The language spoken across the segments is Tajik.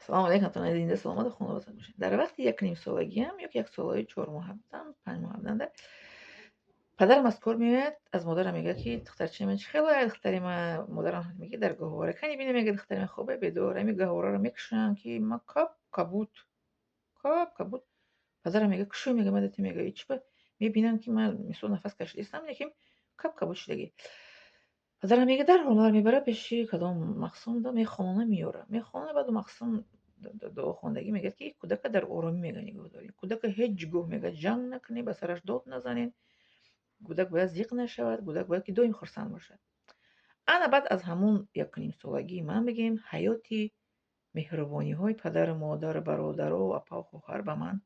سلام علیکم، خدمت زنده سلامت خانواده‌تون باشین. در وقت یک نیم سالگیم یک سالگی 4 ماه بودم 5 ماه بودم پدرم از کار میاد از مادرم میگه که دخترچه من خیلی دختری من مادرم میگه در گهواره کنی ببینم میگه دختری من خوبه بدور می گهواره رو میکشن که ما کاب پدرم میگه کشو میگه مدتی میگه هیچ میبینم که من میسو نفس کشیدم یکم کاب شدگی پدرم میگه در حال میبره پیش کدام مخصوم دا میخونه میاره میخونه بعد مخصوم دو خوندگی میگه که کودک در آرامی میگه نگاه دارین کودک هیچ گوه میگه جنگ نکنی به سرش داد نزنین کودک باید زیق نشود کودک باید که دویم خرسند باشد انا بعد از همون یک نیم سالگی من بگیم حیاتی مهربانی های پدر مادر برادر و اپا و خواهر به من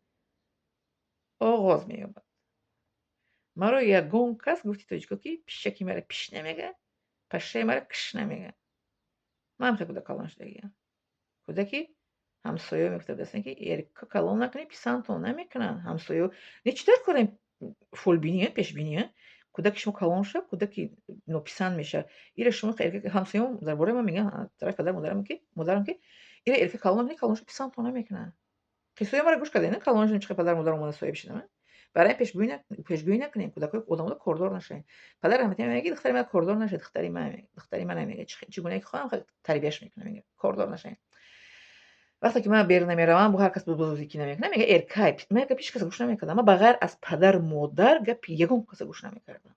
آغاز مییابد مرا یگان کس گفتی توجیکا که پیشکی مرا پیش نمیگه پشه مرا کش نمیگه من خیلی کودک کلان شدگیم کودکی همسایه میگفته دستن که ایرکا کلان نکنی پیسانتون نمیکنن همسایه نه چطور کنیم فول بینیه پیش بینیه کودک شما کلان شد کودکی نوپیسند میشه ایره شما همسایه درباره من میگن طرف پدر مادرم که ایره ایرکا کلان نکنی کلان شد پیسانتون نمیکنن قصه ما رو گوش کردین کلانشون چه پدر مادر اومدن سایه بشینن برای پیشگویی نکنیم کودکای آدمو کردار نشه پدر رحمتی میگه دختری من کردار نشه دختری من میگه چگونه که خواهم تربیتش میکنه میگه کردار نشه وقتی که من بیرون نمیروم با هر کس بزرگی نمیکنه میگه ارکای میگه پیش کس گوش نمیکردم من بغیر از پدر مادر گپ یگون کس گوش نمیکردم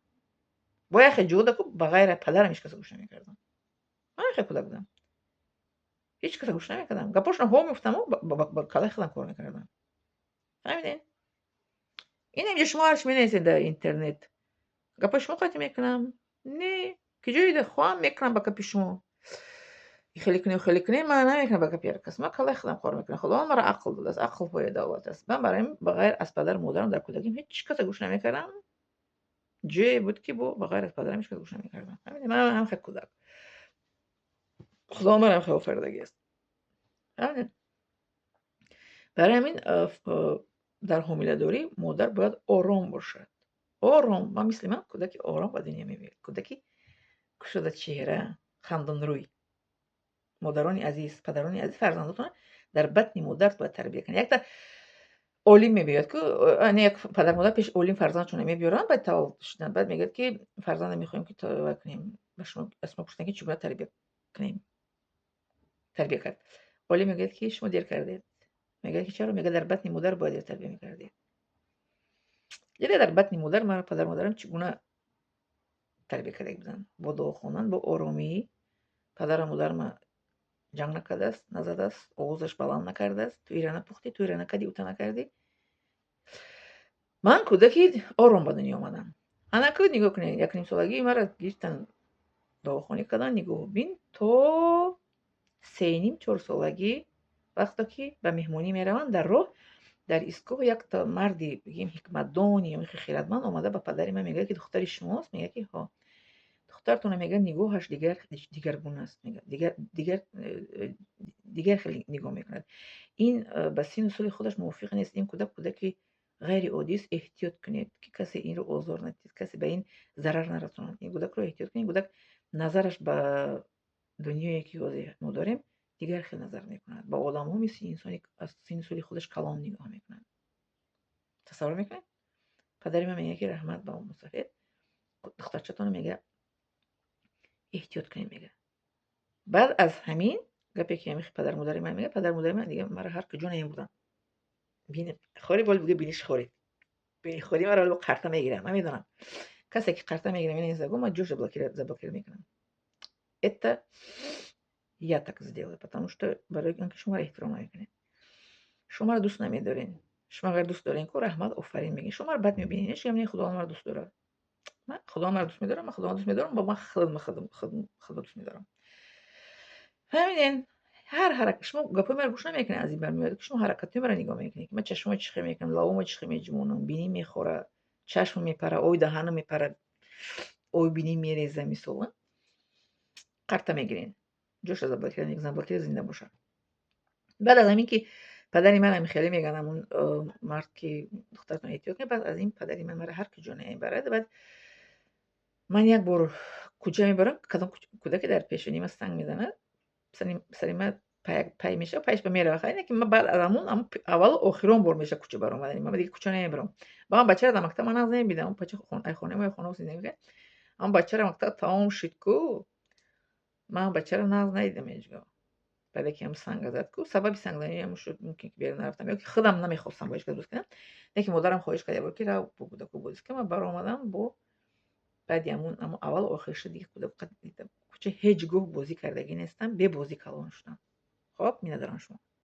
با یه جوده که بغیر پدرم هیچ کس گوش نمیکردم من خیلی کودک بودم هیچ کس گوش نمیکردم گپاشون ها میفتم و با کلاه خودم کار میکردم فهمیدین این اینجا شما هرچی مینویسید در اینترنت گپا شما قاطی میکنم نه که جوی ده خواهم میکنم با گپ شما خیلی کنی من نمیکنم با گپ کس من کلا خودم کار میکنم خدا مرا عقل داده است عقل پای دولت است من برایم بغیر از پدر مادرم در کودکیم هیچ کس گوش نمیکردم جای بود که بغیر از پدرم هیچ کس گوش نمیکردم من هم خیلی کودک خدا مرا خیلی فردگی است برای همین در حامله داری مادر باید آرام باشد آرام من مثل من کودک آرام به دنیا میبینید کودکی کشاده چهره خندان روی مادرانی عزیز پدرانی عزیز فرزندتون در بطن مادر باید تربیت کنید یک تا اولیم میبیاد که یک پدر مادر پیش اولیم فرزندشون میبیارن بعد تا شدن بعد میگه که فرزند میخوایم که تا کنیم به شما اسم پرسیدن که چگونه تربیت کنیم تربیت کرد اولیم میگه که شما دیر کردید میگه که چرا میگه در بطن مادر باید تربیت میکردید یعنی در بطن مادر مرا پدر مادرم چگونه تربیت کرده بودن با دعا خوندن با آرامی پدر مادرم جنگ نکرده است نزده است آوازش بلند نکرده است توی را نپختی توی را نکردی اوتا نکردی من کودکی آرام به دنیا آمدم انا که نگاه کنید یک نیم سالگی مرا گرفتن دواخانه کردن نگاه بین تا 3.5 4 سالگی وقتی که به مهمانی میروند در راه در ایستگاه یک تا مردی بگیم حکمتدانی یا خیرتمند آمده به پدری من میگه که دختری شماست میگه که ها دخترتون میگه نگاهش دیگرگونه است میگه دیگر خیلی نگاه میکند این به سن و سال خودش موافق نیست این کودک غیر عادی است احتیاط کنید که کسی این رو آزار ندید کسی به این ضرر نرساند این کودک رو احتیاط کنید کودک نظرش به دنیایی که ما داریم دیگر خیلی نظر میکند با آدم ها مثل انسانی از سن و سال خودش کلان نگاه میکند تصور میکنید پدری من میگه که رحمت به اون مسافر دخترچتون میگه احتیاط کنید میگه بعد از همین گپی که همیشه پدر مادر من میگه پدر مادر من دیگه مرا هر کجا نمیبردن بین خوری بول بگه بینیش خوری بینی خوری مرا رو قرطه میگیرم من میدونم کسی که قرطه میگیره این زگو ما جوش заблокировать میکنم это я так сделаю потому что برای اینکه شما را احترام نمیکنید شما را دوست نمیدارین شما اگر دوست دارین که رحمت آفرین میگین شما را بد میبینینش یعنی خدا مرا دوست داره من خدا مرا دوست میدارم من خدا دوست میدارم با من خدا دوست میدارم همین هر حرکت شما گپای مرا گوش نمیکنین از این برمیاد که شما حرکتی مرا نگاه میکنین که من چشمای چخه میکنم لابم چخه میجمونم بینی میخوره چشم میپره اوی دهنم میپره اوی بینی میریزه میسوه قرطه میگیرین جوش از اول یک زنباتی زنده باشه بعد از همین که پدری من هم خیلی میگن اون مرد که دخترتون احتیاط کنه بعد از این پدری من مرا هر کجا نمیبره بعد من یک بار کجا میبرم کدام کودک در پیشونی من سنگ میزنه سری من пай меша, пайш ба меравад. Хайне ки ман баъд аз ҳамун аввалу охирон бор меша кӯча баромадани. Ман дигар кӯча намебарам. Ба ман бачаро дар мактаб ман нағз намедиҳам. Он бача ай хона мо ё хона зиндагӣ мекард. Аммо бачаро мактаб тамом шуд ку ман бачаро нағз надидам ҳеҷ гоҳ. Баъде ки ҳам санга зад ку сабаби сангзаниям шуд мумкин ки берун нарафтам ё ки худам намехостам бо ҳеҷ кас бозӣ кардам. Лекин модарам хоҳиш кард ябор ки рав бо кӯдаку бозӣ кун. Ман баромадам бо баъди ҳамун аввалу охирша дигар кӯча ҳеҷ гоҳ бозӣ кардагӣ нестам. Бебозӣ калон шудам. Хоп, миннатдорам шумо.